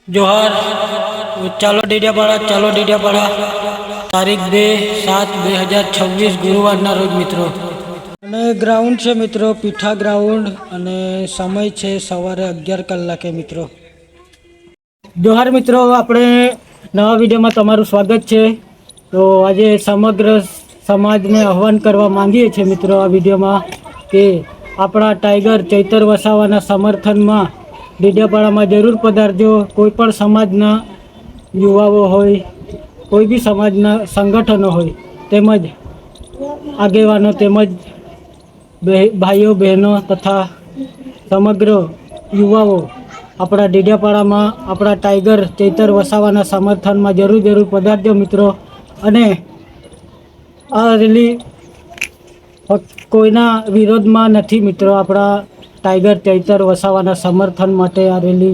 जोहार। चालो डेडियापाड़ा तारीख 2/7/2026 गुरुवार रोज मित्रों અને ગ્રાઉન્ડ છે મિત્રો, પીઠા ગ્રાઉન્ડ, અને સમય છે સવારે 11 કલાકે મિત્રો. જોહાર મિત્રો, આપણે નવા વિડીયોમાં તમારું સ્વાગત છે. તો આજે સમગ્ર સમાજને આહ્વાન કરવા માંગીએ છીએ મિત્રો આ વિડીયોમાં કે આપણા ટાઈગર ચૈતર વસાવાના સમર્થનમાં ડેડિયાપાડામાં જરૂર પધારજો. કોઈ પણ સમાજના યુવાઓ હોય, કોઈ બી સમાજના સંગઠનો હોય, તેમજ આગેવાનો, તેમજ ભાઈઓ બહેનો તથા સમગ્ર યુવાઓ આપણા ડેડિયાપાડામાં આપણા ટાઈગર ચૈતર વસાવાના સમર્થનમાં જરૂર પધારજો મિત્રો. અને આ રેલી કોઈના વિરોધમાં નથી મિત્રો. આપણા ટાઈગર ચૈતર વસાવાના સમર્થન માટે આ રેલી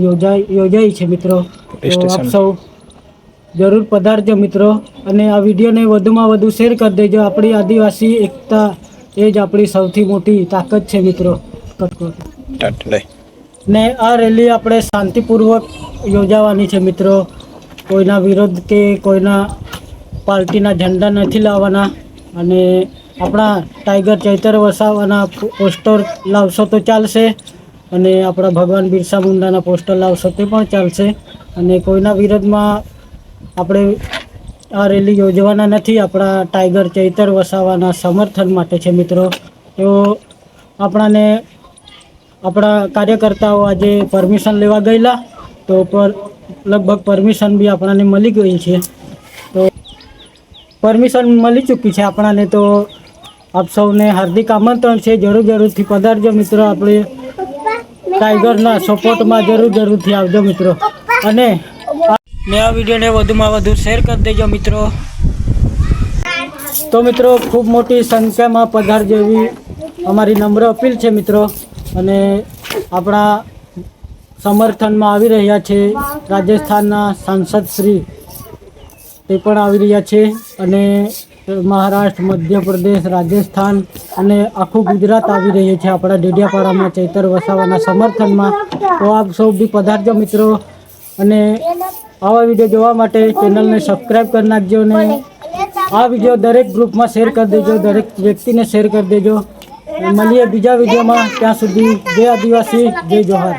યોજાઈ છે મિત્રો. તો આપ સૌ જરૂર પધારજો મિત્રો. અને આ વિડીયોને વધુમાં વધુ શેર કરી દેજો. આપણી આદિવાસી એકતા એ જ આપણી સૌથી મોટી તાકાત છે મિત્રો. ને આ રેલી આપણે શાંતિપૂર્વક યોજાવાની છે મિત્રો. કોઈના વિરોધ કે કોઈના પાર્ટીના ઝંડા નથી લાવવાના. અને આપણા ટાઈગર ચૈતર વસાવાના પોસ્ટર લાવશો તો ચાલશે, અને આપણા ભગવાન બિરસા મુંડાના પોસ્ટર લાવશો તે પણ ચાલશે. અને કોઈના વિરોધમાં આપણે આ રેલી યોજવાના નથી. આપણા ટાઈગર ચૈતર વસાવાના સમર્થન માટે છે મિત્રો. તો આપણા કાર્યકર્તાઓ આજે પરમિશન લેવા ગયેલા, તો લગભગ પરમિશન બી આપણાને મળી ગઈ છે. તો પરમિશન મળી ચૂકી છે આપણાને. તો આપ સૌને હાર્દિક આમંત્રણ છે. જરૂરથી પધારજો મિત્રો. આપણે ટાઈગરના સપોર્ટમાં જરૂરથી આવજો મિત્રો. અને આ વિડીયોને વધુમાં વધુ શેર કરી દેજો મિત્રો. તો મિત્રો, ખૂબ મોટી સંખ્યામાં પધારજો એવી અમારી નમ્ર અપીલ છે મિત્રો. અને આપણા સમર્થનમાં આવી રહ્યા છે રાજસ્થાનના સાંસદ શ્રી, તે પણ આવી રહ્યા છે. અને મહારાષ્ટ્ર, મધ્યપ્રદેશ, રાજસ્થાન અને આખું ગુજરાત આવી રહ્યું છે આપણા ડેડિયાપાડામાં ચૈતર વસાવાના સમર્થનમાં. તો આપ સૌ બી પધારજો મિત્રો. અને આવા વિડીયો જોવા માટે ચેનલને સબસ્ક્રાઈબ કરી નાખજો. અને આ વિડીયો દરેક ગ્રુપમાં શેર કરી દેજો, દરેક વ્યક્તિને શેર કરી દેજો. મળીએ બીજા વિડીયોમાં. ત્યાં સુધી જય આદિવાસી, જય જોહાર.